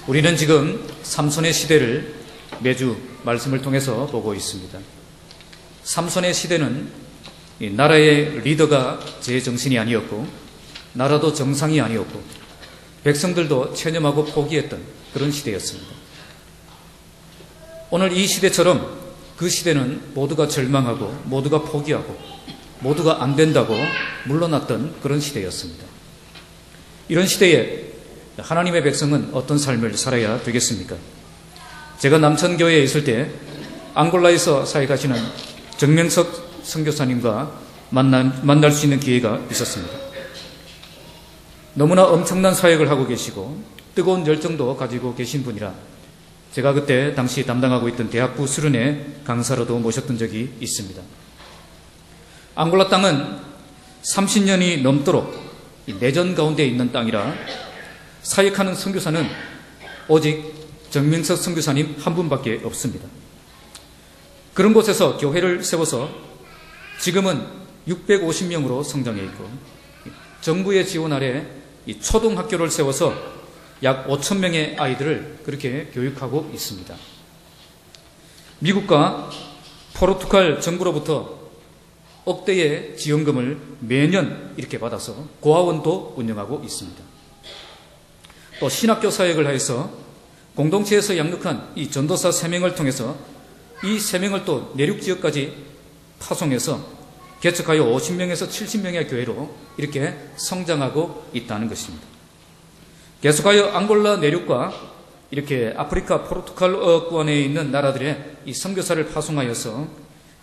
우리는 지금 삼손의 시대를 매주 말씀을 통해서 보고 있습니다. 삼손의 시대는 나라의 리더가 제정신이 아니었고, 나라도 정상이 아니었고, 백성들도 체념하고 포기했던 그런 시대였습니다. 오늘 이 시대처럼 그 시대는 모두가 절망하고, 모두가 포기하고, 모두가 안 된다고 물러났던 그런 시대였습니다. 이런 시대에 하나님의 백성은 어떤 삶을 살아야 되겠습니까? 제가 남천교회에 있을 때 앙골라에서 사역하시는 정명석 선교사님과 만날 수 있는 기회가 있었습니다. 너무나 엄청난 사역을 하고 계시고 뜨거운 열정도 가지고 계신 분이라 제가 그때 당시 담당하고 있던 대학부 수련회 강사로도 모셨던 적이 있습니다. 앙골라 땅은 30년이 넘도록 내전 가운데 있는 땅이라 사역하는 선교사는 오직 정명석 선교사님 한 분밖에 없습니다. 그런 곳에서 교회를 세워서 지금은 650명으로 성장해 있고, 정부의 지원 아래 이 초등학교를 세워서 약 5,000명의 아이들을 그렇게 교육하고 있습니다. 미국과 포르투갈 정부로부터 억대의 지원금을 매년 이렇게 받아서 고아원도 운영하고 있습니다. 또 신학교 사역을 하여서 공동체에서 양육한 이 전도사 3명을 통해서 이 3명을 또 내륙 지역까지 파송해서 개척하여 50명에서 70명의 교회로 이렇게 성장하고 있다는 것입니다. 계속하여 앙골라 내륙과 이렇게 아프리카 포르투갈권에 있는 나라들의 이 선교사를 파송하여서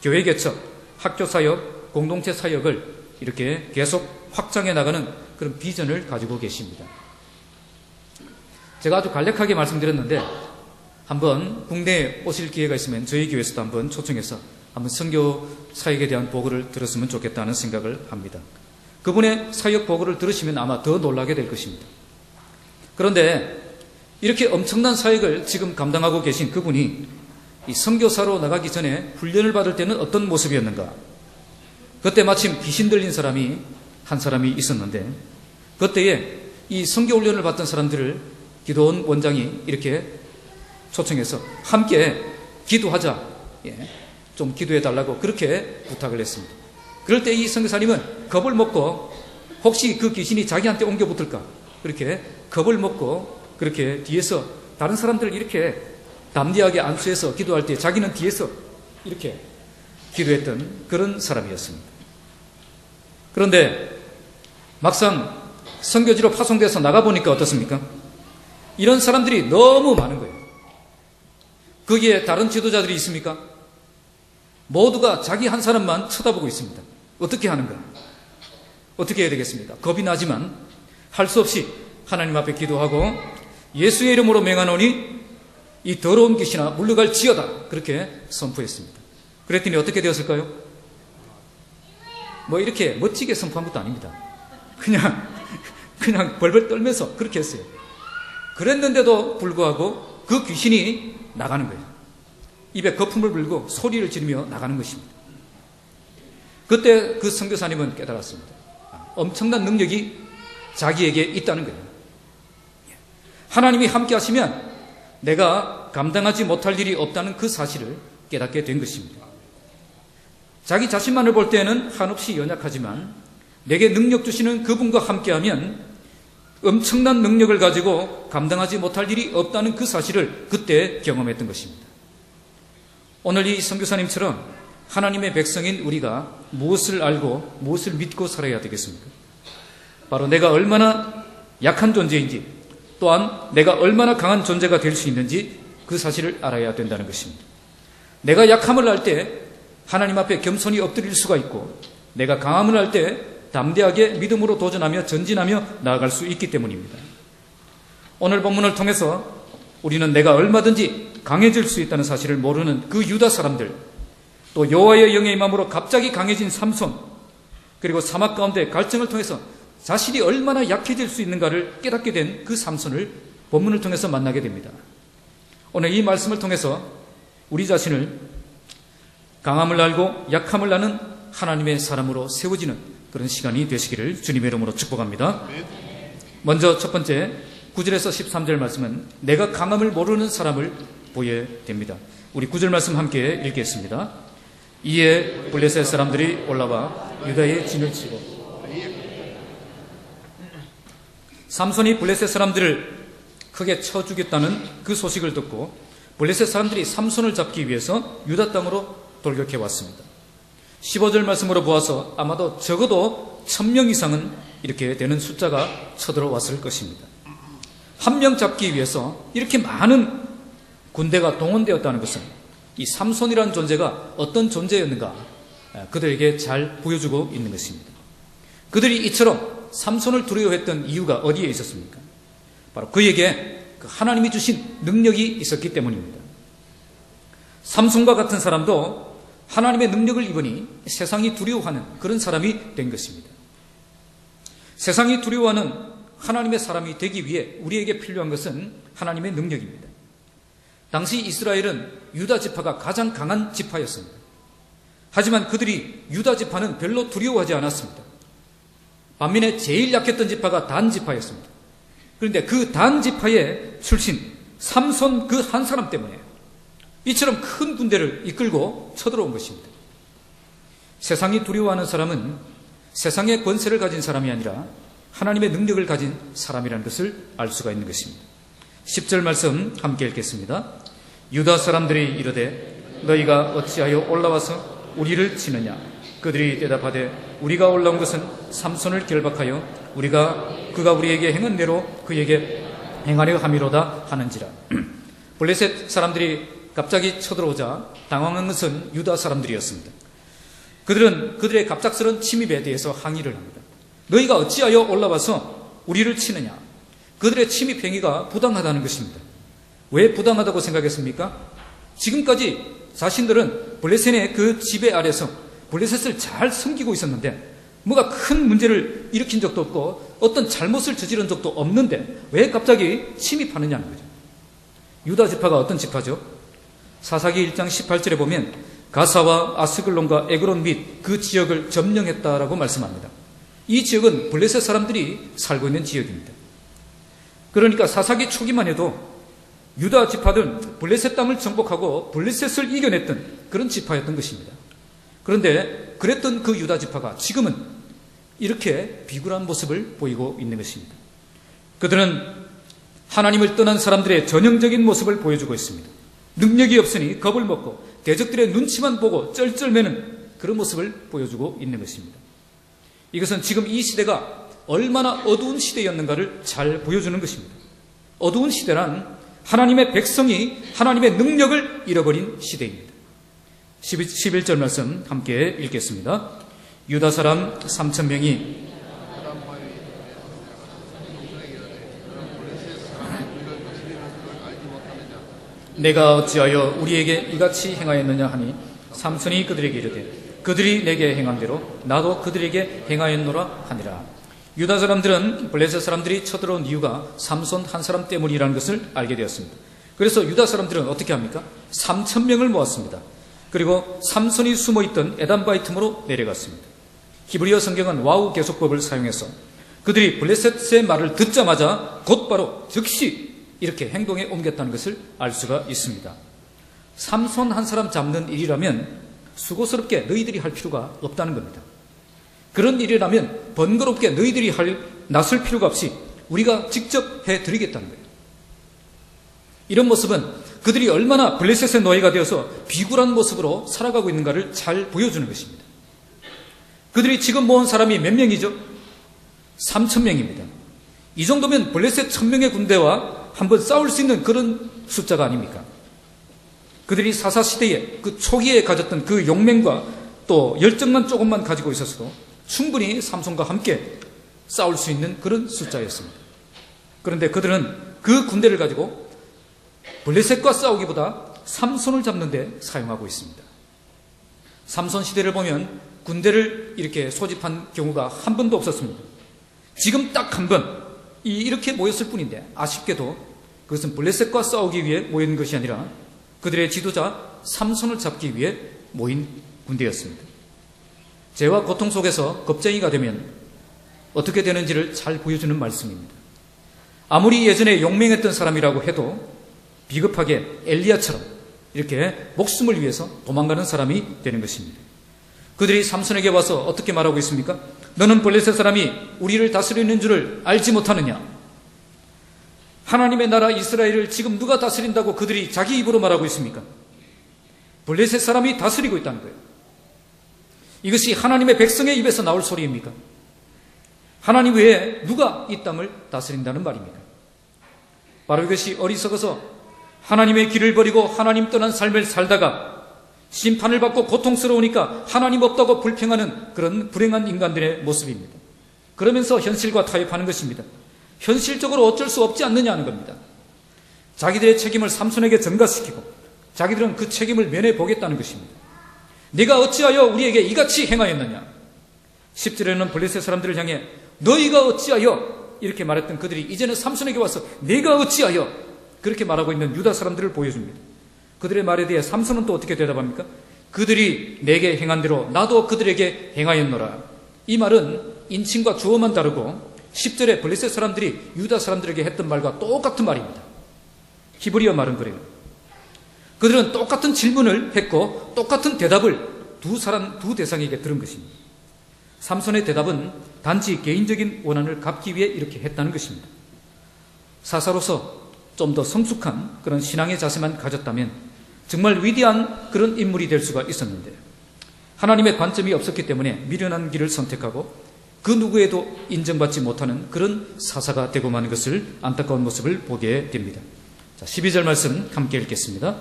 교회 개척, 학교 사역, 공동체 사역을 이렇게 계속 확장해 나가는 그런 비전을 가지고 계십니다. 제가 아주 간략하게 말씀드렸는데 한번 국내에 오실 기회가 있으면 저희 교회에서도 한번 초청해서 한번 선교 사역에 대한 보고를 들었으면 좋겠다는 생각을 합니다. 그분의 사역 보고를 들으시면 아마 더 놀라게 될 것입니다. 그런데 이렇게 엄청난 사역을 지금 감당하고 계신 그분이 이 선교사로 나가기 전에 훈련을 받을 때는 어떤 모습이었는가? 그때 마침 귀신 들린 사람이 한 사람이 있었는데 그때에 이 선교 훈련을 받던 사람들을 기도원 원장이 이렇게 초청해서 함께 기도하자, 좀 기도해달라고 그렇게 부탁을 했습니다. 그럴 때 이 선교사님은 겁을 먹고 혹시 그 귀신이 자기한테 옮겨 붙을까 그렇게 겁을 먹고 그렇게 뒤에서 다른 사람들을 이렇게 담대하게 안수해서 기도할 때 자기는 뒤에서 이렇게 기도했던 그런 사람이었습니다. 그런데 막상 선교지로 파송돼서 나가보니까 어떻습니까? 이런 사람들이 너무 많은 거예요. 거기에 다른 지도자들이 있습니까? 모두가 자기 한 사람만 쳐다보고 있습니다. 어떻게 하는가? 어떻게 해야 되겠습니까? 겁이 나지만 할 수 없이 하나님 앞에 기도하고 예수의 이름으로 맹하노니 이 더러운 귀신아 물러갈 지어다 그렇게 선포했습니다. 그랬더니 어떻게 되었을까요? 뭐 이렇게 멋지게 선포한 것도 아닙니다. 그냥 벌벌 떨면서 그렇게 했어요. 그랬는데도 불구하고 그 귀신이 나가는 거예요. 입에 거품을 불고 소리를 지르며 나가는 것입니다. 그때 그 선교사님은 깨달았습니다. 엄청난 능력이 자기에게 있다는 거예요. 하나님이 함께 하시면 내가 감당하지 못할 일이 없다는 그 사실을 깨닫게 된 것입니다. 자기 자신만을 볼 때는 한없이 연약하지만 내게 능력 주시는 그분과 함께하면 엄청난 능력을 가지고 감당하지 못할 일이 없다는 그 사실을 그때 경험했던 것입니다. 오늘 이 선교사님처럼 하나님의 백성인 우리가 무엇을 알고 무엇을 믿고 살아야 되겠습니까? 바로 내가 얼마나 약한 존재인지 또한 내가 얼마나 강한 존재가 될 수 있는지 그 사실을 알아야 된다는 것입니다. 내가 약함을 알 때 하나님 앞에 겸손히 엎드릴 수가 있고 내가 강함을 알 때 담대하게 믿음으로 도전하며 전진하며 나아갈 수 있기 때문입니다. 오늘 본문을 통해서 우리는 내가 얼마든지 강해질 수 있다는 사실을 모르는 그 유다 사람들, 또 여호와의 영의 임함으로 갑자기 강해진 삼손, 그리고 사막 가운데 갈증을 통해서 자신이 얼마나 약해질 수 있는가를 깨닫게 된 그 삼손을 본문을 통해서 만나게 됩니다. 오늘 이 말씀을 통해서 우리 자신을 강함을 알고 약함을 아는 하나님의 사람으로 세워지는 그런 시간이 되시기를 주님의 이름으로 축복합니다. 먼저 첫 번째 9절에서 13절 말씀은 내가 강함을 모르는 사람을 보게 됩니다. 우리 9절 말씀 함께 읽겠습니다. 이에 블레셋 사람들이 올라와 유다의 진을 치고, 삼손이 블레셋 사람들을 크게 쳐 죽였다는 그 소식을 듣고 블레셋 사람들이 삼손을 잡기 위해서 유다 땅으로 돌격해 왔습니다. 15절 말씀으로 보아서 아마도 적어도 1000명 이상은 이렇게 되는 숫자가 쳐들어왔을 것입니다. 한 명 잡기 위해서 이렇게 많은 군대가 동원되었다는 것은 이 삼손이라는 존재가 어떤 존재였는가 그들에게 잘 보여주고 있는 것입니다. 그들이 이처럼 삼손을 두려워했던 이유가 어디에 있었습니까? 바로 그에게 하나님이 주신 능력이 있었기 때문입니다. 삼손과 같은 사람도 하나님의 능력을 입으니 세상이 두려워하는 그런 사람이 된 것입니다. 세상이 두려워하는 하나님의 사람이 되기 위해 우리에게 필요한 것은 하나님의 능력입니다. 당시 이스라엘은 유다 지파가 가장 강한 지파였습니다. 하지만 그들이 유다 지파는 별로 두려워하지 않았습니다. 반면에 제일 약했던 지파가 단 지파였습니다. 그런데 그 단 지파의 출신 삼손 그 한 사람 때문에 이처럼 큰 군대를 이끌고 쳐들어온 것입니다. 세상이 두려워하는 사람은 세상의 권세를 가진 사람이 아니라 하나님의 능력을 가진 사람이라는 것을 알 수가 있는 것입니다. 10절 말씀 함께 읽겠습니다. 유다 사람들이 이르되 너희가 어찌하여 올라와서 우리를 치느냐? 그들이 대답하되 우리가 올라온 것은 삼손을 결박하여 그가 우리에게 행한 대로 그에게 행하려 함이로다 하는지라. 블레셋 사람들이 갑자기 쳐들어오자 당황한 것은 유다 사람들이었습니다. 그들은 그들의 갑작스러운 침입에 대해서 항의를 합니다. 너희가 어찌하여 올라와서 우리를 치느냐? 그들의 침입 행위가 부당하다는 것입니다. 왜 부당하다고 생각했습니까? 지금까지 자신들은 블레셋의 그 지배 아래서 블레셋을 잘 섬기고 있었는데 뭐가 큰 문제를 일으킨 적도 없고 어떤 잘못을 저지른 적도 없는데 왜 갑자기 침입하느냐는 거죠. 유다 지파가 어떤 지파죠? 사사기 1장 18절에 보면 가사와 아스글론과 에그론 및 그 지역을 점령했다라고 말씀합니다. 이 지역은 블레셋 사람들이 살고 있는 지역입니다. 그러니까 사사기 초기만 해도 유다 지파들은 블레셋 땅을 정복하고 블레셋을 이겨냈던 그런 지파였던 것입니다. 그런데 그랬던 그 유다 지파가 지금은 이렇게 비굴한 모습을 보이고 있는 것입니다. 그들은 하나님을 떠난 사람들의 전형적인 모습을 보여주고 있습니다. 능력이 없으니 겁을 먹고 대적들의 눈치만 보고 쩔쩔매는 그런 모습을 보여주고 있는 것입니다. 이것은 지금 이 시대가 얼마나 어두운 시대였는가를 잘 보여주는 것입니다. 어두운 시대란 하나님의 백성이 하나님의 능력을 잃어버린 시대입니다. 11절 말씀 함께 읽겠습니다. 유다 사람 3,000명이 내가 어찌하여 우리에게 이같이 행하였느냐 하니 삼손이 그들에게 이르되 그들이 내게 행한 대로 나도 그들에게 행하였노라 하니라. 유다 사람들은 블레셋 사람들이 쳐들어온 이유가 삼손 한 사람 때문이라는 것을 알게 되었습니다. 그래서 유다 사람들은 어떻게 합니까? 3,000명을 모았습니다. 그리고 삼손이 숨어있던 에담바위 틈으로 내려갔습니다. 히브리어 성경은 와우 계속법을 사용해서 그들이 블레셋의 말을 듣자마자 곧바로 즉시 이렇게 행동에 옮겼다는 것을 알 수가 있습니다. 삼손 한 사람 잡는 일이라면 수고스럽게 너희들이 할 필요가 없다는 겁니다. 그런 일이라면 번거롭게 너희들이 나설 필요가 없이 우리가 직접 해드리겠다는 거예요. 이런 모습은 그들이 얼마나 블레셋의 노예가 되어서 비굴한 모습으로 살아가고 있는가를 잘 보여주는 것입니다. 그들이 지금 모은 사람이 몇 명이죠? 3,000명입니다. 이 정도면 블레셋 1,000명의 군대와 한번 싸울 수 있는 그런 숫자가 아닙니까? 그들이 사사시대에 그 초기에 가졌던 그 용맹과 또 열정만 조금만 가지고 있었어도 충분히 삼손과 함께 싸울 수 있는 그런 숫자였습니다. 그런데 그들은 그 군대를 가지고 블레셋과 싸우기보다 삼손을 잡는 데 사용하고 있습니다. 삼손 시대를 보면 군대를 이렇게 소집한 경우가 한 번도 없었습니다. 지금 딱 한 번 이렇게 모였을 뿐인데 아쉽게도 그것은 블레셋과 싸우기 위해 모인 것이 아니라 그들의 지도자 삼손을 잡기 위해 모인 군대였습니다. 죄와 고통 속에서 겁쟁이가 되면 어떻게 되는지를 잘 보여주는 말씀입니다. 아무리 예전에 용맹했던 사람이라고 해도 비겁하게 엘리야처럼 이렇게 목숨을 위해서 도망가는 사람이 되는 것입니다. 그들이 삼손에게 와서 어떻게 말하고 있습니까? 너는 블레셋 사람이 우리를 다스리는 줄을 알지 못하느냐? 하나님의 나라 이스라엘을 지금 누가 다스린다고 그들이 자기 입으로 말하고 있습니까? 블레셋 사람이 다스리고 있다는 거예요. 이것이 하나님의 백성의 입에서 나올 소리입니까? 하나님 외에 누가 이 땅을 다스린다는 말입니까? 바로 이것이 어리석어서 하나님의 길을 버리고 하나님 떠난 삶을 살다가 심판을 받고 고통스러우니까 하나님 없다고 불평하는 그런 불행한 인간들의 모습입니다. 그러면서 현실과 타협하는 것입니다. 현실적으로 어쩔 수 없지 않느냐 하는 겁니다. 자기들의 책임을 삼손에게 전가시키고 자기들은 그 책임을 면해 보겠다는 것입니다. 네가 어찌하여 우리에게 이같이 행하였느냐? 10절에는 블레셋 사람들을 향해 너희가 어찌하여 이렇게 말했던 그들이 이제는 삼손에게 와서 네가 어찌하여 그렇게 말하고 있는 유다 사람들을 보여줍니다. 그들의 말에 대해 삼손은 또 어떻게 대답합니까? 그들이 내게 행한 대로 나도 그들에게 행하였노라. 이 말은 인칭과 주어만 다르고 10절에 블레셋 사람들이 유다 사람들에게 했던 말과 똑같은 말입니다. 히브리어 말은 그래요. 그들은 똑같은 질문을 했고 똑같은 대답을 두 대상에게 들은 것입니다. 삼손의 대답은 단지 개인적인 원한을 갚기 위해 이렇게 했다는 것입니다. 사사로서 좀 더 성숙한 그런 신앙의 자세만 가졌다면 정말 위대한 그런 인물이 될 수가 있었는데 하나님의 관점이 없었기 때문에 미련한 길을 선택하고 그 누구에도 인정받지 못하는 그런 사사가 되고 마는 것을 안타까운 모습을 보게 됩니다. 자, 12절 말씀 함께 읽겠습니다.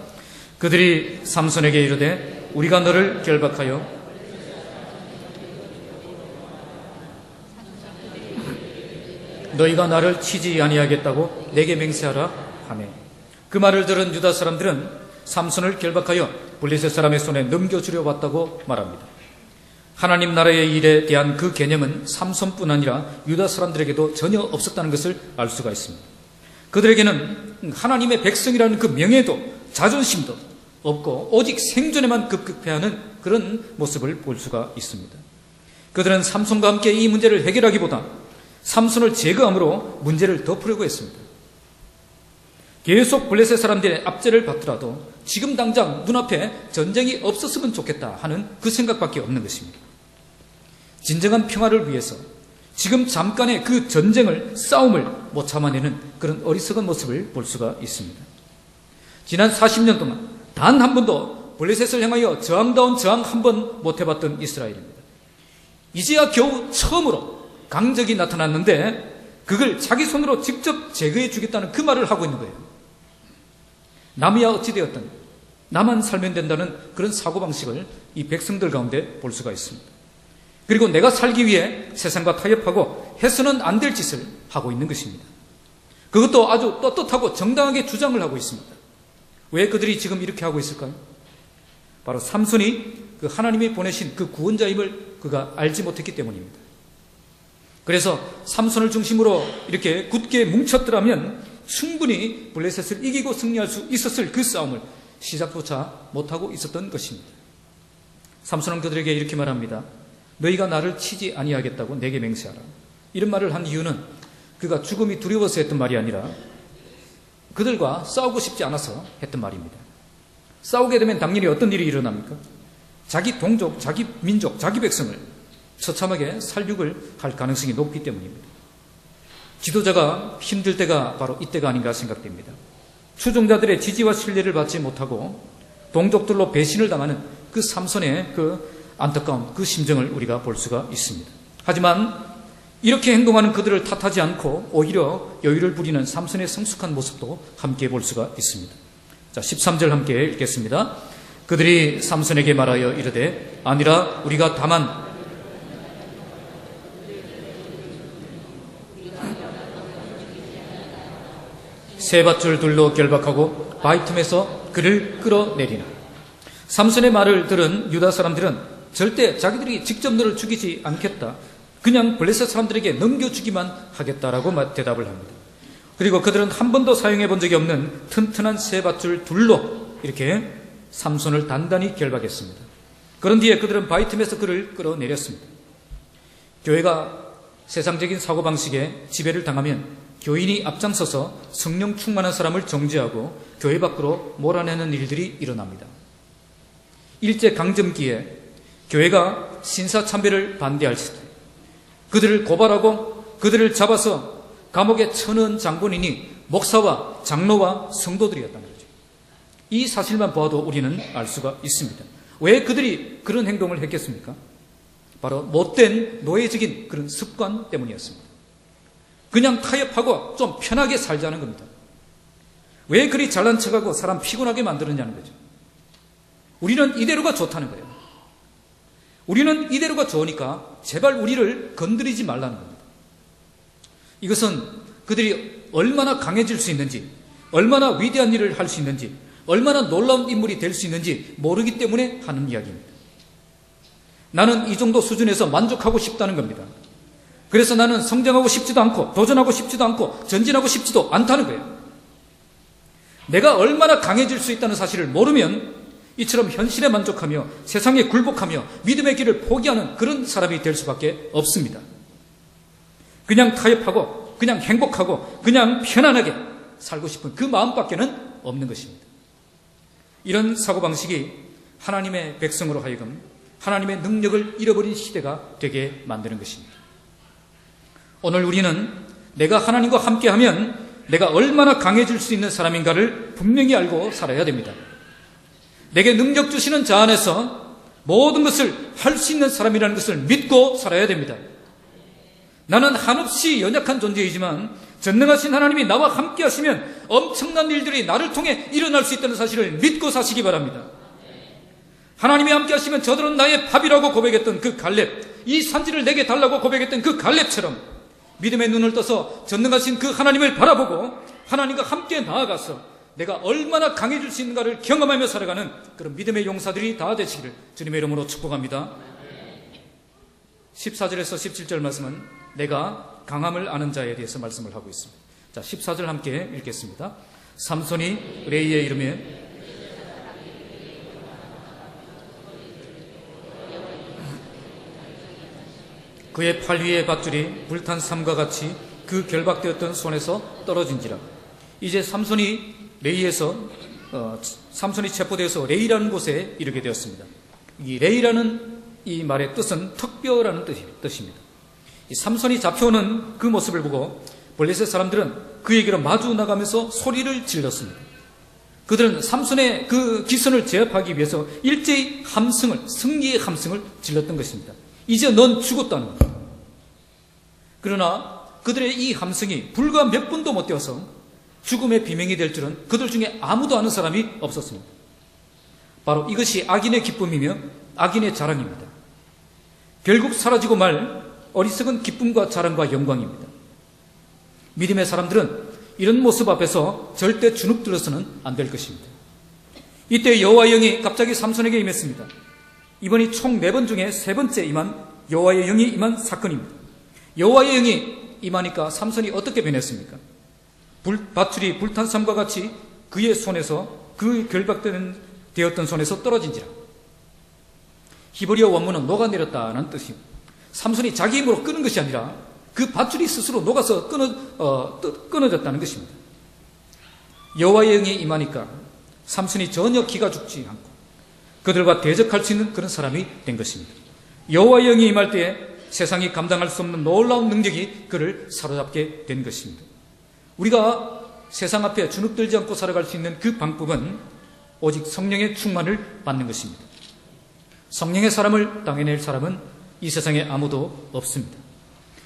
그들이 삼손에게 이르되 우리가 너를 결박하여 너희가 나를 치지 아니하겠다고 내게 맹세하라 하매 그 말을 들은 유다 사람들은 삼손을 결박하여 블레셋 사람의 손에 넘겨주려 왔다고 말합니다. 하나님 나라의 일에 대한 그 개념은 삼손뿐 아니라 유다 사람들에게도 전혀 없었다는 것을 알 수가 있습니다. 그들에게는 하나님의 백성이라는 그 명예도 자존심도 없고 오직 생존에만 급급해하는 그런 모습을 볼 수가 있습니다. 그들은 삼손과 함께 이 문제를 해결하기보다 삼손을 제거함으로 문제를 덮으려고 했습니다. 계속 블레셋 사람들의 압제를 받더라도 지금 당장 눈앞에 전쟁이 없었으면 좋겠다 하는 그 생각밖에 없는 것입니다. 진정한 평화를 위해서 지금 잠깐의 그 전쟁을, 싸움을 못 참아내는 그런 어리석은 모습을 볼 수가 있습니다. 지난 40년 동안 단 한 번도 블레셋을 향하여 저항다운 저항 한 번 못 해봤던 이스라엘입니다. 이제야 겨우 처음으로 강적이 나타났는데 그걸 자기 손으로 직접 제거해 주겠다는 그 말을 하고 있는 거예요. 남이야 어찌되었든 나만 살면 된다는 그런 사고방식을 이 백성들 가운데 볼 수가 있습니다. 그리고 내가 살기 위해 세상과 타협하고 해서는 안 될 짓을 하고 있는 것입니다. 그것도 아주 떳떳하고 정당하게 주장을 하고 있습니다. 왜 그들이 지금 이렇게 하고 있을까요? 바로 삼손이 그 하나님이 보내신 그 구원자임을 그가 알지 못했기 때문입니다. 그래서 삼손을 중심으로 이렇게 굳게 뭉쳤더라면 충분히 블레셋을 이기고 승리할 수 있었을 그 싸움을 시작조차 못하고 있었던 것입니다. 삼손은 그들에게 이렇게 말합니다. 너희가 나를 치지 아니하겠다고 내게 맹세하라. 이런 말을 한 이유는 그가 죽음이 두려워서 했던 말이 아니라 그들과 싸우고 싶지 않아서 했던 말입니다. 싸우게 되면 당연히 어떤 일이 일어납니까? 자기 동족, 자기 민족, 자기 백성을 처참하게 살육을 할 가능성이 높기 때문입니다. 지도자가 힘들 때가 바로 이때가 아닌가 생각됩니다. 추종자들의 지지와 신뢰를 받지 못하고 동족들로 배신을 당하는 그 삼손의 그 안타까운 그 심정을 우리가 볼 수가 있습니다. 하지만 이렇게 행동하는 그들을 탓하지 않고 오히려 여유를 부리는 삼손의 성숙한 모습도 함께 볼 수가 있습니다. 자, 13절 함께 읽겠습니다. 그들이 삼손에게 말하여 이르되 아니라 우리가 다만 세 밧줄 둘로 결박하고 바위 틈에서 그를 끌어내리나. 삼손의 말을 들은 유다 사람들은 절대 자기들이 직접 너를 죽이지 않겠다. 그냥 블레셋 사람들에게 넘겨주기만 하겠다라고 대답을 합니다. 그리고 그들은 한 번도 사용해 본 적이 없는 튼튼한 세 밧줄 둘로 이렇게 삼손을 단단히 결박했습니다. 그런 뒤에 그들은 바위 틈에서 그를 끌어내렸습니다. 교회가 세상적인 사고방식에 지배를 당하면 교인이 앞장서서 성령 충만한 사람을 정죄하고 교회 밖으로 몰아내는 일들이 일어납니다. 일제강점기에 교회가 신사참배를 반대할 때 그들을 고발하고 그들을 잡아서 감옥에 쳐넣은 장본인이 목사와 장로와 성도들이었다는 거죠. 이 사실만 보아도 우리는 알 수가 있습니다. 왜 그들이 그런 행동을 했겠습니까? 바로 못된 노예적인 그런 습관 때문이었습니다. 그냥 타협하고 좀 편하게 살자는 겁니다. 왜 그리 잘난 척하고 사람 피곤하게 만들었냐는 거죠. 우리는 이대로가 좋다는 거예요. 우리는 이대로가 좋으니까 제발 우리를 건드리지 말라는 겁니다. 이것은 그들이 얼마나 강해질 수 있는지, 얼마나 위대한 일을 할 수 있는지, 얼마나 놀라운 인물이 될 수 있는지 모르기 때문에 하는 이야기입니다. 나는 이 정도 수준에서 만족하고 싶다는 겁니다. 그래서 나는 성장하고 싶지도 않고 도전하고 싶지도 않고 전진하고 싶지도 않다는 거예요. 내가 얼마나 강해질 수 있다는 사실을 모르면 이처럼 현실에 만족하며 세상에 굴복하며 믿음의 길을 포기하는 그런 사람이 될 수밖에 없습니다. 그냥 타협하고 그냥 행복하고 그냥 편안하게 살고 싶은 그 마음밖에는 없는 것입니다. 이런 사고방식이 하나님의 백성으로 하여금 하나님의 능력을 잃어버린 시대가 되게 만드는 것입니다. 오늘 우리는 내가 하나님과 함께하면 내가 얼마나 강해질 수 있는 사람인가를 분명히 알고 살아야 됩니다. 내게 능력 주시는 자 안에서 모든 것을 할 수 있는 사람이라는 것을 믿고 살아야 됩니다. 나는 한없이 연약한 존재이지만 전능하신 하나님이 나와 함께 하시면 엄청난 일들이 나를 통해 일어날 수 있다는 사실을 믿고 사시기 바랍니다. 하나님이 함께 하시면 저들은 나의 밥이라고 고백했던 그 갈렙, 이 산지를 내게 달라고 고백했던 그 갈렙처럼 믿음의 눈을 떠서 전능하신 그 하나님을 바라보고 하나님과 함께 나아가서 내가 얼마나 강해질 수 있는가를 경험하며 살아가는 그런 믿음의 용사들이 다 되시기를 주님의 이름으로 축복합니다. 14절에서 17절 말씀은 내가 강함을 아는 자에 대해서 말씀을 하고 있습니다. 자, 14절 함께 읽겠습니다. 삼손이 레이에 이르매 그의 팔 위의 밧줄이 불탄 삼과 같이 그 결박되었던 손에서 떨어진지라. 이제 삼손이 레이에서 삼손이 체포되어서 레이라는 곳에 이르게 되었습니다. 이 레이라는 이 말의 뜻은 특별하는 뜻입니다. 이 삼손이 잡혀오는 그 모습을 보고 블레셋 사람들은 그에게로 마주 나가면서 소리를 질렀습니다. 그들은 삼손의 그 기선을 제압하기 위해서 일제히 함성을, 승리의 함성을 질렀던 것입니다. 이제 넌 죽었다는 겁니다. 그러나 그들의 이 함성이 불과 몇 분도 못 되어서 죽음의 비명이 될 줄은 그들 중에 아무도 아는 사람이 없었습니다. 바로 이것이 악인의 기쁨이며 악인의 자랑입니다. 결국 사라지고 말 어리석은 기쁨과 자랑과 영광입니다. 믿음의 사람들은 이런 모습 앞에서 절대 주눅들어서는 안 될 것입니다. 이때 여호와의 영이 갑자기 삼손에게 임했습니다. 이번이 총 4번 중에 3번째 임한 여호와의 영이 임한 사건입니다. 여호와의 영이 임하니까 삼손이 어떻게 변했습니까? 밧줄이 불탄 삼과 같이 그의 손에서 그 결박되었던 손에서 떨어진지라. 히브리어 원문은 녹아내렸다는 뜻입니다. 삼손이 자기 힘으로 끄는 것이 아니라 그 밧줄이 스스로 녹아서 끊어졌다는 것입니다. 여호와의 영이 임하니까 삼손이 전혀 기가 죽지 않고 그들과 대적할 수 있는 그런 사람이 된 것입니다. 여호와의 영이 임할 때에 세상이 감당할 수 없는 놀라운 능력이 그를 사로잡게 된 것입니다. 우리가 세상 앞에 주눅들지 않고 살아갈 수 있는 그 방법은 오직 성령의 충만을 받는 것입니다. 성령의 사람을 당해낼 사람은 이 세상에 아무도 없습니다.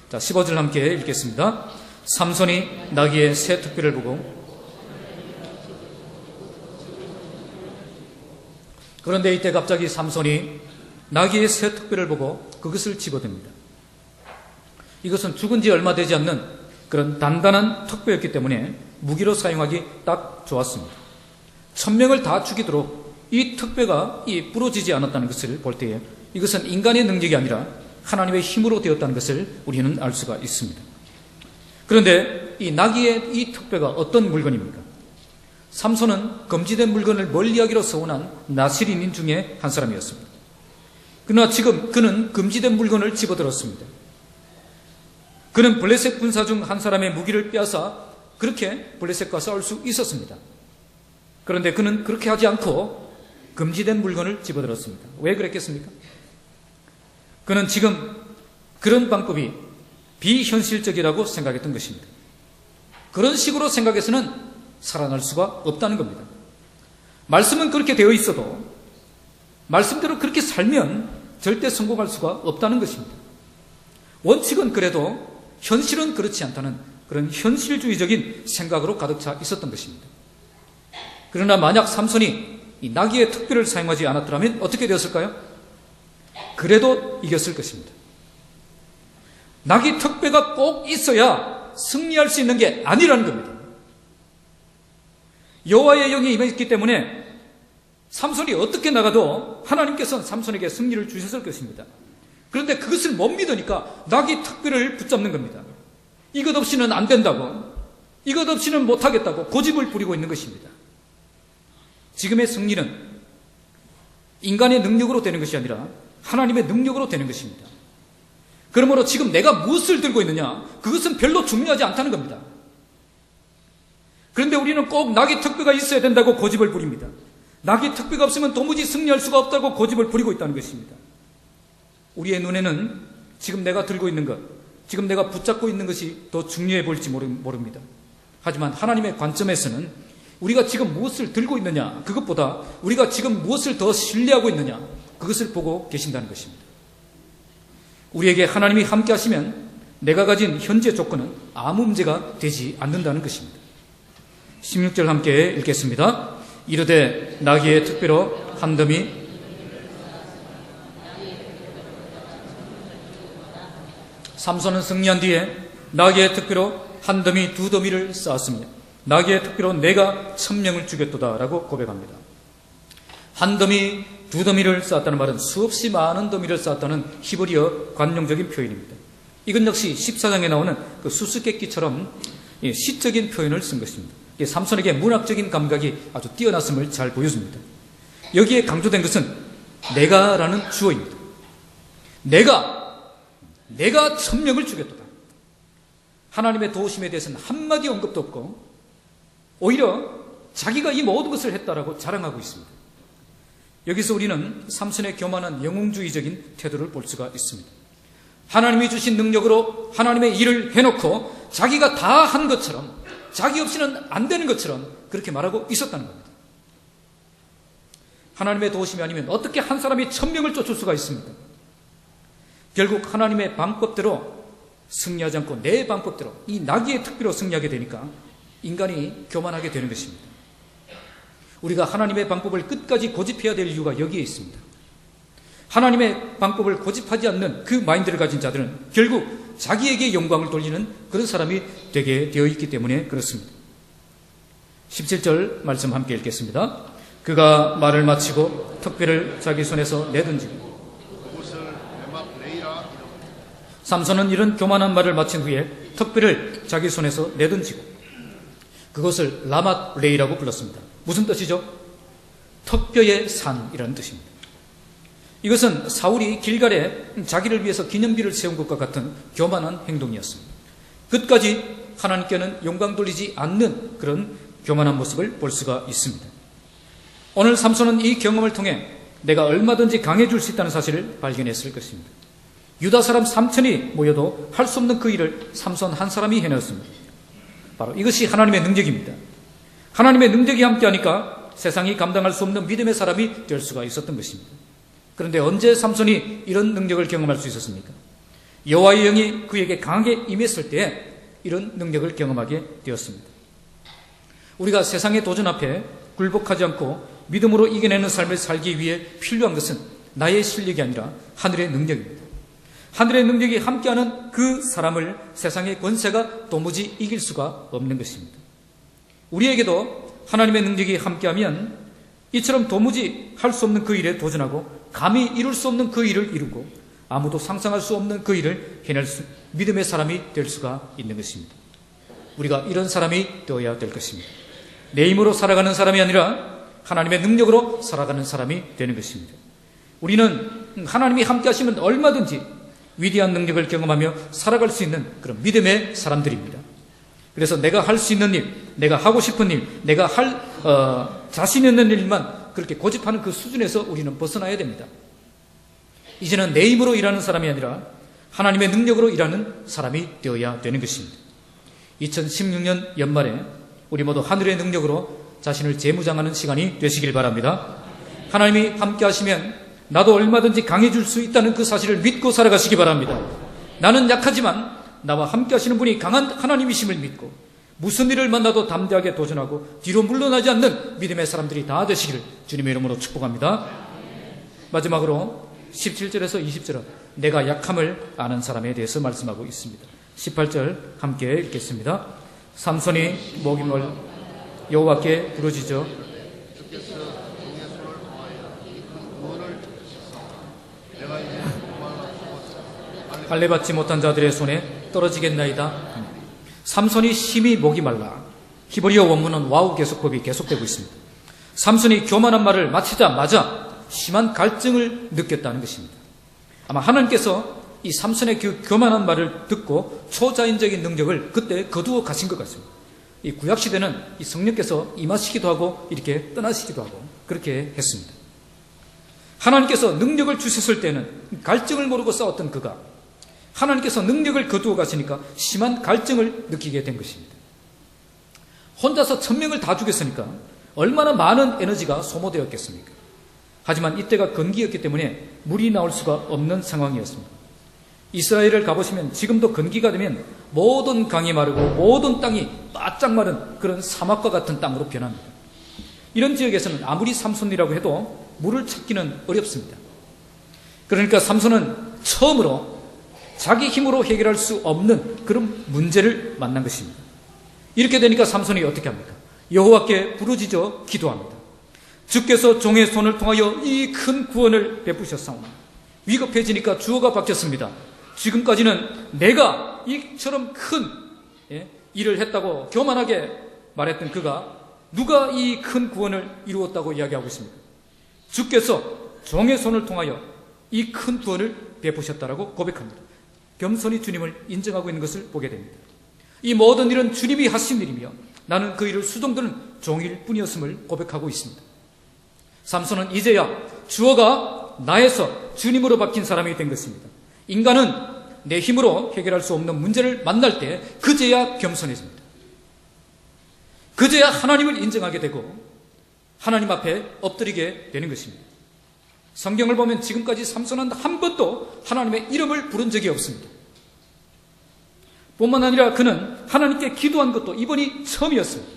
자, 15절 함께 읽겠습니다. 삼손이 나귀의 새 특별을 보고 그런데 이때 갑자기 삼손이 나귀의 새 특별을 보고 그것을 집어듭니다. 이것은 죽은 지 얼마 되지 않는 그런 단단한 턱뼈였기 때문에 무기로 사용하기 딱 좋았습니다. 1000명을 다 죽이도록 이 턱뼈가 부러지지 않았다는 것을 볼 때에 이것은 인간의 능력이 아니라 하나님의 힘으로 되었다는 것을 우리는 알 수가 있습니다. 그런데 이 나귀의 이 턱뼈가 어떤 물건입니까? 삼손은 금지된 물건을 멀리하기로 서운한 나실인인 중에 한 사람이었습니다. 그러나 지금 그는 금지된 물건을 집어들었습니다. 그는 블레셋 군사 중 한 사람의 무기를 빼앗아 그렇게 블레셋과 싸울 수 있었습니다. 그런데 그는 그렇게 하지 않고 금지된 물건을 집어들었습니다. 왜 그랬겠습니까? 그는 지금 그런 방법이 비현실적이라고 생각했던 것입니다. 그런 식으로 생각해서는 살아날 수가 없다는 겁니다. 말씀은 그렇게 되어 있어도 말씀대로 그렇게 살면 절대 성공할 수가 없다는 것입니다. 원칙은 그래도 현실은 그렇지 않다는 그런 현실주의적인 생각으로 가득 차 있었던 것입니다. 그러나 만약 삼손이 이 나귀의 특별을 사용하지 않았더라면 어떻게 되었을까요? 그래도 이겼을 것입니다. 나귀 특배가 꼭 있어야 승리할 수 있는 게 아니라는 겁니다. 여호와의 영이 임했기 때문에 삼손이 어떻게 나가도 하나님께서는 삼손에게 승리를 주셨을 것입니다. 그런데 그것을 못 믿으니까 나귀 특배를 붙잡는 겁니다. 이것 없이는 안 된다고, 이것 없이는 못하겠다고 고집을 부리고 있는 것입니다. 지금의 승리는 인간의 능력으로 되는 것이 아니라 하나님의 능력으로 되는 것입니다. 그러므로 지금 내가 무엇을 들고 있느냐, 그것은 별로 중요하지 않다는 겁니다. 그런데 우리는 꼭 나귀 특배가 있어야 된다고 고집을 부립니다. 나귀 특배가 없으면 도무지 승리할 수가 없다고 고집을 부리고 있다는 것입니다. 우리의 눈에는 지금 내가 들고 있는 것, 지금 내가 붙잡고 있는 것이 더 중요해 보일지 모릅니다. 하지만 하나님의 관점에서는 우리가 지금 무엇을 들고 있느냐, 그것보다 우리가 지금 무엇을 더 신뢰하고 있느냐, 그것을 보고 계신다는 것입니다. 우리에게 하나님이 함께 하시면 내가 가진 현재 조건은 아무 문제가 되지 않는다는 것입니다. 16절 함께 읽겠습니다. 이르되 나귀의 특배로 한 더미 삼손은 승리한 뒤에 나귀의 특배로 한 더미 두 더미를 쌓았으며 나귀의 특배로 내가 1000명을 죽였도다 라고 고백합니다. 한 더미 두 더미를 쌓았다는 말은 수없이 많은 더미를 쌓았다는 히브리어 관용적인 표현입니다. 이건 역시 14장에 나오는 그 수수께끼처럼 시적인 표현을 쓴 것입니다. 삼손에게 문학적인 감각이 아주 뛰어났음을 잘 보여줍니다. 여기에 강조된 것은 내가라는 주어입니다. 내가 1000명을 죽였도다. 하나님의 도우심에 대해서는 한마디 언급도 없고 오히려 자기가 이 모든 것을 했다라고 자랑하고 있습니다. 여기서 우리는 삼손의 교만한 영웅주의적인 태도를 볼 수가 있습니다. 하나님이 주신 능력으로 하나님의 일을 해놓고 자기가 다 한 것처럼, 자기 없이는 안 되는 것처럼 그렇게 말하고 있었다는 겁니다. 하나님의 도우심이 아니면 어떻게 한 사람이 1000명을 쫓을 수가 있습니까? 결국 하나님의 방법대로 승리하지 않고 내 방법대로 이 나귀의 특비로 승리하게 되니까 인간이 교만하게 되는 것입니다. 우리가 하나님의 방법을 끝까지 고집해야 될 이유가 여기에 있습니다. 하나님의 방법을 고집하지 않는 그 마인드를 가진 자들은 결국 자기에게 영광을 돌리는 그런 사람이 되게 되어 있기 때문에 그렇습니다. 17절 말씀 함께 읽겠습니다. 그가 말을 마치고 턱뼈를 자기 손에서 내던지고 삼손은 이런 교만한 말을 마친 후에 턱뼈를 자기 손에서 내던지고 그것을 라맛 레이라고 불렀습니다. 무슨 뜻이죠? 턱뼈의 산이라는 뜻입니다. 이것은 사울이 길갈에 자기를 위해서 기념비를 세운 것과 같은 교만한 행동이었습니다. 끝까지 하나님께는 영광 돌리지 않는 그런 교만한 모습을 볼 수가 있습니다. 오늘 삼손은 이 경험을 통해 내가 얼마든지 강해질 수 있다는 사실을 발견했을 것입니다. 유다 사람 3000이 모여도 할 수 없는 그 일을 삼손 한 사람이 해냈습니다. 바로 이것이 하나님의 능력입니다. 하나님의 능력이 함께하니까 세상이 감당할 수 없는 믿음의 사람이 될 수가 있었던 것입니다. 그런데 언제 삼손이 이런 능력을 경험할 수 있었습니까? 여호와의 영이 그에게 강하게 임했을 때 이런 능력을 경험하게 되었습니다. 우리가 세상의 도전 앞에 굴복하지 않고 믿음으로 이겨내는 삶을 살기 위해 필요한 것은 나의 실력이 아니라 하늘의 능력입니다. 하늘의 능력이 함께하는 그 사람을 세상의 권세가 도무지 이길 수가 없는 것입니다. 우리에게도 하나님의 능력이 함께하면 이처럼 도무지 할 수 없는 그 일에 도전하고 감히 이룰 수 없는 그 일을 이루고 아무도 상상할 수 없는 그 일을 해낼 믿음의 사람이 될 수가 있는 것입니다. 우리가 이런 사람이 되어야 될 것입니다. 내 힘으로 살아가는 사람이 아니라 하나님의 능력으로 살아가는 사람이 되는 것입니다. 우리는 하나님이 함께 하시면 얼마든지 위대한 능력을 경험하며 살아갈 수 있는 그런 믿음의 사람들입니다. 그래서 내가 할 수 있는 일, 내가 하고 싶은 일, 내가 할 자신 있는 일만 그렇게 고집하는 그 수준에서 우리는 벗어나야 됩니다. 이제는 내 힘으로 일하는 사람이 아니라 하나님의 능력으로 일하는 사람이 되어야 되는 것입니다. 2016년 연말에 우리 모두 하늘의 능력으로 자신을 재무장하는 시간이 되시길 바랍니다. 하나님이 함께 하시면 나도 얼마든지 강해질 수 있다는 그 사실을 믿고 살아가시기 바랍니다. 나는 약하지만 나와 함께 하시는 분이 강한 하나님이심을 믿고 무슨 일을 만나도 담대하게 도전하고 뒤로 물러나지 않는 믿음의 사람들이 다 되시기를 주님의 이름으로 축복합니다. 마지막으로 17절에서 20절은 내가 약함을 아는 사람에 대해서 말씀하고 있습니다. 18절 함께 읽겠습니다. 삼손이 목임을 여호와께 부르짖어 할례받지 못한 자들의 손에 떨어지겠나이다. 삼손이 심히 목이 말라. 히브리어 원문은 와우 계속법이 계속되고 있습니다. 삼손이 교만한 말을 마치자마자 심한 갈증을 느꼈다는 것입니다. 아마 하나님께서 이 삼손의 그 교만한 말을 듣고 초자연적인 능력을 그때 거두어 가신 것 같습니다. 이 구약시대는 이 성령께서 임하시기도 하고 이렇게 떠나시기도 하고 그렇게 했습니다. 하나님께서 능력을 주셨을 때는 갈증을 모르고 싸웠던 그가 하나님께서 능력을 거두어 가시니까 심한 갈증을 느끼게 된 것입니다. 혼자서 1000명을 다 죽였으니까 얼마나 많은 에너지가 소모되었겠습니까? 하지만 이때가 건기였기 때문에 물이 나올 수가 없는 상황이었습니다. 이스라엘을 가보시면 지금도 건기가 되면 모든 강이 마르고 모든 땅이 바짝 마른 그런 사막과 같은 땅으로 변합니다. 이런 지역에서는 아무리 삼손이라고 해도 물을 찾기는 어렵습니다. 그러니까 삼손은 처음으로 자기 힘으로 해결할 수 없는 그런 문제를 만난 것입니다. 이렇게 되니까 삼손이 어떻게 합니까? 여호와께 부르짖어 기도합니다. 주께서 종의 손을 통하여 이 큰 구원을 베푸셨사오나 위급해지니까 주어가 바뀌었습니다. 지금까지는 내가 이처럼 큰 일을 했다고 교만하게 말했던 그가 누가 이 큰 구원을 이루었다고 이야기하고 있습니까? 주께서 종의 손을 통하여 이 큰 구원을 베푸셨다라고 고백합니다. 겸손히 주님을 인정하고 있는 것을 보게 됩니다. 이 모든 일은 주님이 하신 일이며 나는 그 일을 수종드는 종일 뿐이었음을 고백하고 있습니다. 삼손은 이제야 주어가 나에서 주님으로 바뀐 사람이 된 것입니다. 인간은 내 힘으로 해결할 수 없는 문제를 만날 때 그제야 겸손해집니다. 그제야 하나님을 인정하게 되고 하나님 앞에 엎드리게 되는 것입니다. 성경을 보면 지금까지 삼손은 한 번도 하나님의 이름을 부른 적이 없습니다. 뿐만 아니라 그는 하나님께 기도한 것도 이번이 처음이었습니다.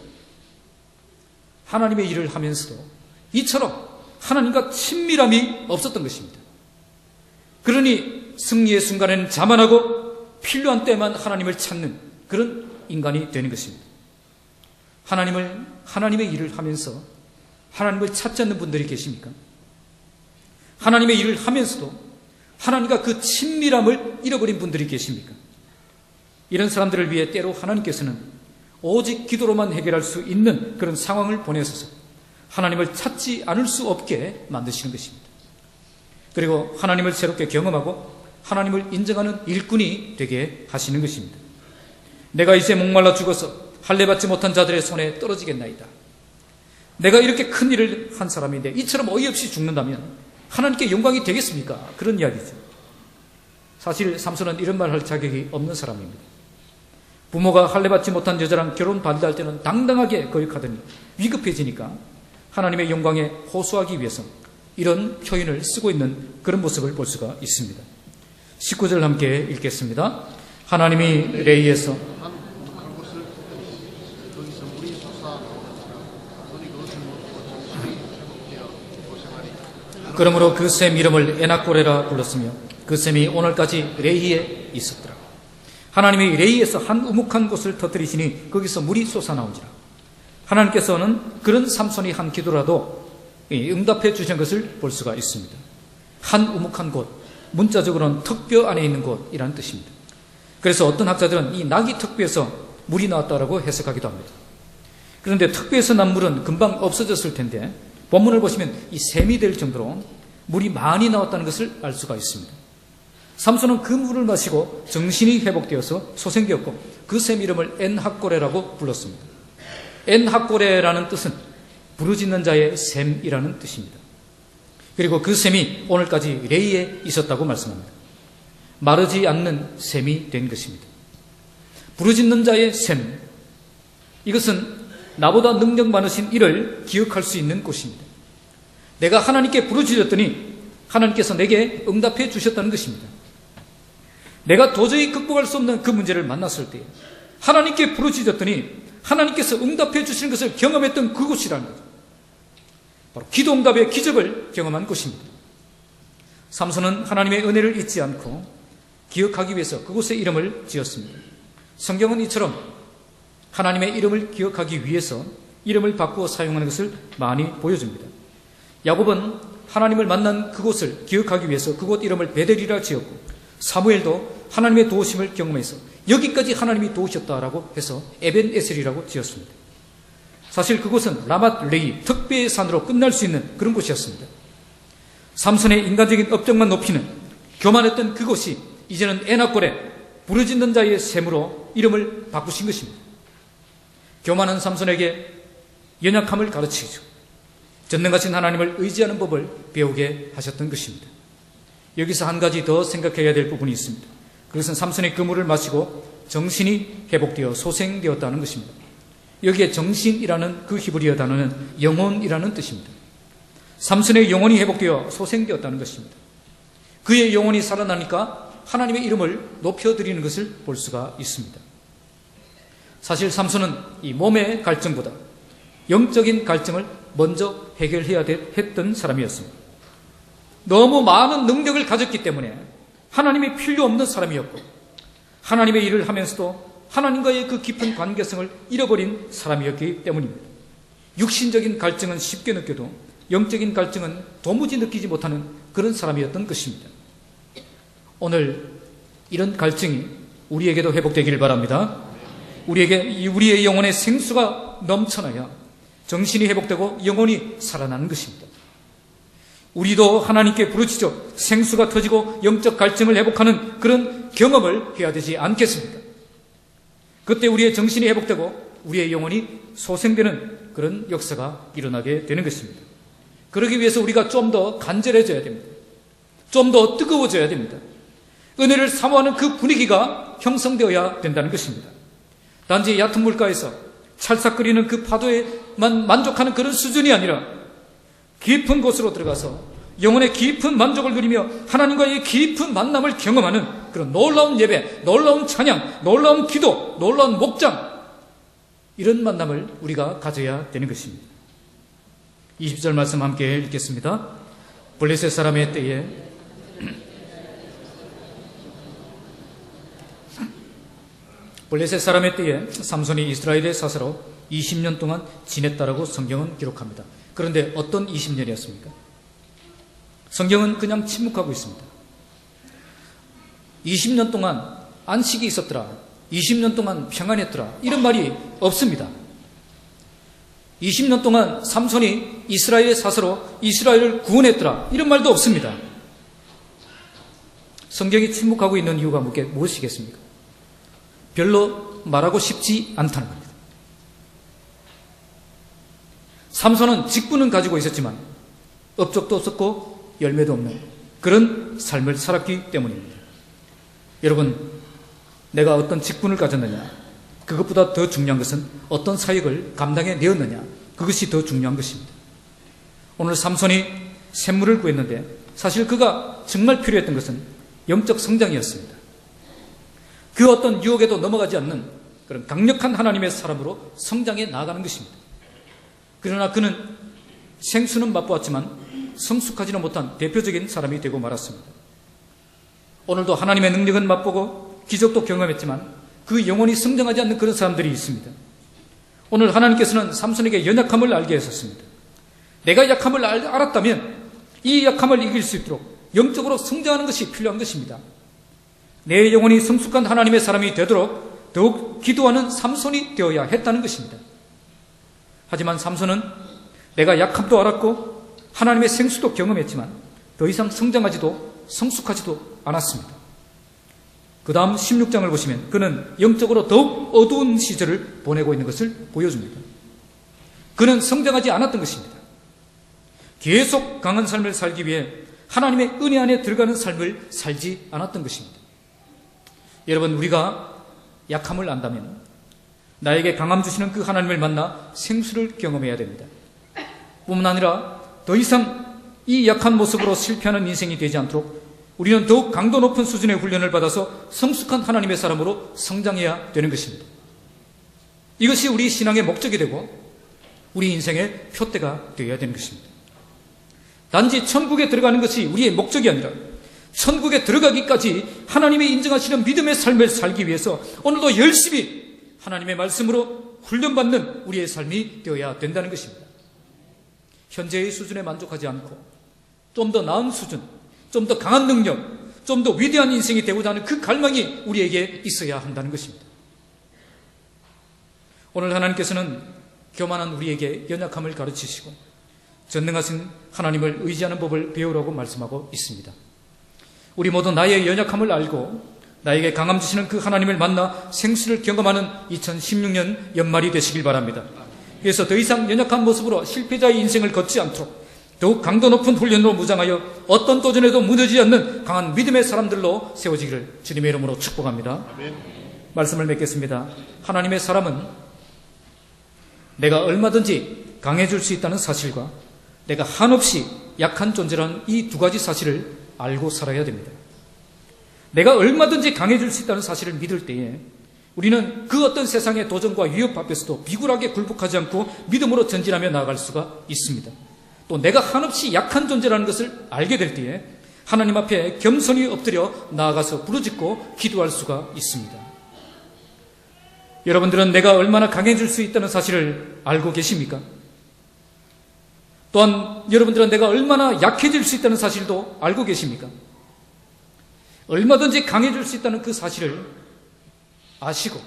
하나님의 일을 하면서도 이처럼 하나님과 친밀함이 없었던 것입니다. 그러니 승리의 순간에는 자만하고 필요한 때만 하나님을 찾는 그런 인간이 되는 것입니다. 하나님의 일을 하면서 하나님을 찾지 않는 분들이 계십니까? 하나님의 일을 하면서도 하나님과 그 친밀함을 잃어버린 분들이 계십니까? 이런 사람들을 위해 때로 하나님께서는 오직 기도로만 해결할 수 있는 그런 상황을 보내셔서 하나님을 찾지 않을 수 없게 만드시는 것입니다. 그리고 하나님을 새롭게 경험하고 하나님을 인정하는 일꾼이 되게 하시는 것입니다. 내가 이제 목말라 죽어서 할례받지 못한 자들의 손에 떨어지겠나이다. 내가 이렇게 큰 일을 한 사람인데 이처럼 어이없이 죽는다면 하나님께 영광이 되겠습니까? 그런 이야기죠. 사실 삼손은 이런 말 할 자격이 없는 사람입니다. 부모가 할례받지 못한 여자랑 결혼 반대할 때는 당당하게 거역하더니 위급해지니까 하나님의 영광에 호소하기 위해서 이런 표현을 쓰고 있는 그런 모습을 볼 수가 있습니다. 19절 함께 읽겠습니다. 하나님이 레이에서 그러므로 그 샘 이름을 에낙고레라 불렀으며 그 샘이 오늘까지 레이에 있었더라. 하나님이 레이에서 한 우묵한 곳을 터뜨리시니 거기서 물이 솟아나온지라. 하나님께서는 그런 삼손이 한 기도라도 응답해 주신 것을 볼 수가 있습니다. 한 우묵한 곳, 문자적으로는 턱뼈 안에 있는 곳이라는 뜻입니다. 그래서 어떤 학자들은 이 나귀 턱뼈에서 물이 나왔다고 해석하기도 합니다. 그런데 턱뼈에서 난 물은 금방 없어졌을 텐데 본문을 보시면 이 샘이 될 정도로 물이 많이 나왔다는 것을 알 수가 있습니다. 삼손은 그 물을 마시고 정신이 회복되어서 소생되었고 그 샘 이름을 엔학고레라고 불렀습니다. 엔학고레라는 뜻은 부르짖는 자의 샘이라는 뜻입니다. 그리고 그 샘이 오늘까지 레이에 있었다고 말씀합니다. 마르지 않는 샘이 된 것입니다. 부르짖는 자의 샘, 이것은 나보다 능력 많으신 이를 기억할 수 있는 곳입니다. 내가 하나님께 부르짖었더니 하나님께서 내게 응답해 주셨다는 것입니다. 내가 도저히 극복할 수 없는 그 문제를 만났을 때 하나님께 부르짖었더니 하나님께서 응답해 주시는 것을 경험했던 그곳이라는 거죠. 바로 기도 응답의 기적을 경험한 곳입니다. 삼손은 하나님의 은혜를 잊지 않고 기억하기 위해서 그곳의 이름을 지었습니다. 성경은 이처럼 하나님의 이름을 기억하기 위해서 이름을 바꾸어 사용하는 것을 많이 보여줍니다. 야곱은 하나님을 만난 그곳을 기억하기 위해서 그곳 이름을 베델이라 지었고, 사무엘도 하나님의 도우심을 경험해서 여기까지 하나님이 도우셨다라고 해서 에벤에셀이라고 지었습니다. 사실 그곳은 라맛 레이, 특배의 산으로 끝날 수 있는 그런 곳이었습니다. 삼손의 인간적인 업적만 높이는 교만했던 그곳이 이제는 에나골에 부르짖는 자의 샘으로 이름을 바꾸신 것입니다. 교만한 삼손에게 연약함을 가르치죠. 전능하신 하나님을 의지하는 법을 배우게 하셨던 것입니다. 여기서 한 가지 더 생각해야 될 부분이 있습니다. 그것은 삼손이 그 물을 마시고 정신이 회복되어 소생되었다는 것입니다. 여기에 정신이라는 그 히브리어 단어는 영혼이라는 뜻입니다. 삼손의 영혼이 회복되어 소생되었다는 것입니다. 그의 영혼이 살아나니까 하나님의 이름을 높여드리는 것을 볼 수가 있습니다. 사실 삼손은 이 몸의 갈증보다 영적인 갈증을 먼저 해결해야 했던 사람이었습니다. 너무 많은 능력을 가졌기 때문에 하나님이 필요 없는 사람이었고, 하나님의 일을 하면서도 하나님과의 그 깊은 관계성을 잃어버린 사람이었기 때문입니다. 육신적인 갈증은 쉽게 느껴도 영적인 갈증은 도무지 느끼지 못하는 그런 사람이었던 것입니다. 오늘 이런 갈증이 우리에게도 회복되기를 바랍니다. 우리의 영혼의 생수가 넘쳐나야 정신이 회복되고 영혼이 살아나는 것입니다. 우리도 하나님께 부르짖어 생수가 터지고 영적 갈증을 회복하는 그런 경험을 해야 되지 않겠습니까? 그때 우리의 정신이 회복되고 우리의 영혼이 소생되는 그런 역사가 일어나게 되는 것입니다. 그러기 위해서 우리가 좀 더 간절해져야 됩니다. 좀 더 뜨거워져야 됩니다. 은혜를 사모하는 그 분위기가 형성되어야 된다는 것입니다. 단지 얕은 물가에서 찰싹거리는 그 파도에만 만족하는 그런 수준이 아니라 깊은 곳으로 들어가서 영혼의 깊은 만족을 누리며 하나님과의 깊은 만남을 경험하는 그런 놀라운 예배, 놀라운 찬양, 놀라운 기도, 놀라운 목장, 이런 만남을 우리가 가져야 되는 것입니다. 20절 말씀 함께 읽겠습니다. 블레셋 사람의 때에 블레셋 사람의 때에 삼손이 이스라엘의 사사로 20년 동안 지냈다라고 성경은 기록합니다. 그런데 어떤 20년이었습니까? 성경은 그냥 침묵하고 있습니다. 20년 동안 안식이 있었더라, 20년 동안 평안했더라, 이런 말이 없습니다. 20년 동안 삼손이 이스라엘의 사사로 이스라엘을 구원했더라, 이런 말도 없습니다. 성경이 침묵하고 있는 이유가 무엇이겠습니까? 별로 말하고 싶지 않다는 겁니다. 삼손은 직분은 가지고 있었지만 업적도 없었고 열매도 없는 그런 삶을 살았기 때문입니다. 여러분, 내가 어떤 직분을 가졌느냐, 그것보다 더 중요한 것은 어떤 사역을 감당해내었느냐, 그것이 더 중요한 것입니다. 오늘 삼손이 샘물을 구했는데 사실 그가 정말 필요했던 것은 영적 성장이었습니다. 그 어떤 유혹에도 넘어가지 않는 그런 강력한 하나님의 사람으로 성장해 나아가는 것입니다. 그러나 그는 생수는 맛보았지만 성숙하지는 못한 대표적인 사람이 되고 말았습니다. 오늘도 하나님의 능력은 맛보고 기적도 경험했지만 그 영혼이 성장하지 않는 그런 사람들이 있습니다. 오늘 하나님께서는 삼손에게 연약함을 알게 하셨습니다. 내가 약함을 알았다면 이 약함을 이길 수 있도록 영적으로 성장하는 것이 필요한 것입니다. 내 영혼이 성숙한 하나님의 사람이 되도록 더욱 기도하는 삼손이 되어야 했다는 것입니다. 하지만 삼손은 내가 약함도 알았고 하나님의 생수도 경험했지만 더 이상 성장하지도 성숙하지도 않았습니다. 그 다음 16장을 보시면 그는 영적으로 더욱 어두운 시절을 보내고 있는 것을 보여줍니다. 그는 성장하지 않았던 것입니다. 계속 강한 삶을 살기 위해 하나님의 은혜 안에 들어가는 삶을 살지 않았던 것입니다. 여러분, 우리가 약함을 안다면 나에게 강함 주시는 그 하나님을 만나 생수를 경험해야 됩니다. 뿐만 아니라 더 이상 이 약한 모습으로 실패하는 인생이 되지 않도록 우리는 더욱 강도 높은 수준의 훈련을 받아서 성숙한 하나님의 사람으로 성장해야 되는 것입니다. 이것이 우리 신앙의 목적이 되고 우리 인생의 표대가 되어야 되는 것입니다. 단지 천국에 들어가는 것이 우리의 목적이 아니라 천국에 들어가기까지 하나님이 인정하시는 믿음의 삶을 살기 위해서 오늘도 열심히 하나님의 말씀으로 훈련받는 우리의 삶이 되어야 된다는 것입니다. 현재의 수준에 만족하지 않고 좀 더 나은 수준, 좀 더 강한 능력, 좀 더 위대한 인생이 되고자 하는 그 갈망이 우리에게 있어야 한다는 것입니다. 오늘 하나님께서는 교만한 우리에게 연약함을 가르치시고 전능하신 하나님을 의지하는 법을 배우라고 말씀하고 있습니다. 우리 모두 나의 연약함을 알고 나에게 강함 주시는 그 하나님을 만나 생수를 경험하는 2016년 연말이 되시길 바랍니다. 그래서 더 이상 연약한 모습으로 실패자의 인생을 걷지 않도록 더욱 강도 높은 훈련으로 무장하여 어떤 도전에도 무너지지 않는 강한 믿음의 사람들로 세워지기를 주님의 이름으로 축복합니다. 말씀을 맺겠습니다. 하나님의 사람은 내가 얼마든지 강해질 수 있다는 사실과 내가 한없이 약한 존재라는 이 두 가지 사실을 알고 살아야 됩니다. 내가 얼마든지 강해질 수 있다는 사실을 믿을 때에 우리는 그 어떤 세상의 도전과 위협 앞에서도 비굴하게 굴복하지 않고 믿음으로 전진하며 나아갈 수가 있습니다. 또 내가 한없이 약한 존재라는 것을 알게 될 때에 하나님 앞에 겸손히 엎드려 나아가서 부르짖고 기도할 수가 있습니다. 여러분들은 내가 얼마나 강해질 수 있다는 사실을 알고 계십니까? 또한 여러분들은 내가 얼마나 약해질 수 있다는 사실도 알고 계십니까? 얼마든지 강해질 수 있다는 그 사실을 아시고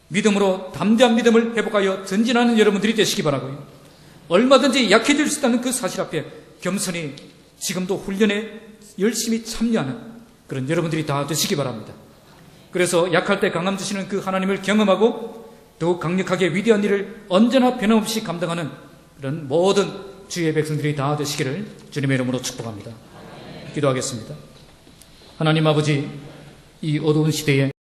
믿음으로 담대한 믿음을 회복하여 전진하는 여러분들이 되시기 바라고요. 얼마든지 약해질 수 있다는 그 사실 앞에 겸손히 지금도 훈련에 열심히 참여하는 그런 여러분들이 다 되시기 바랍니다. 그래서 약할 때 강함 주시는 그 하나님을 경험하고 더욱 강력하게 위대한 일을 언제나 변함없이 감당하는 그런 모든 주의 백성들이 다 되시기를 주님의 이름으로 축복합니다. 기도하겠습니다. 하나님 아버지, 이 어두운 시대에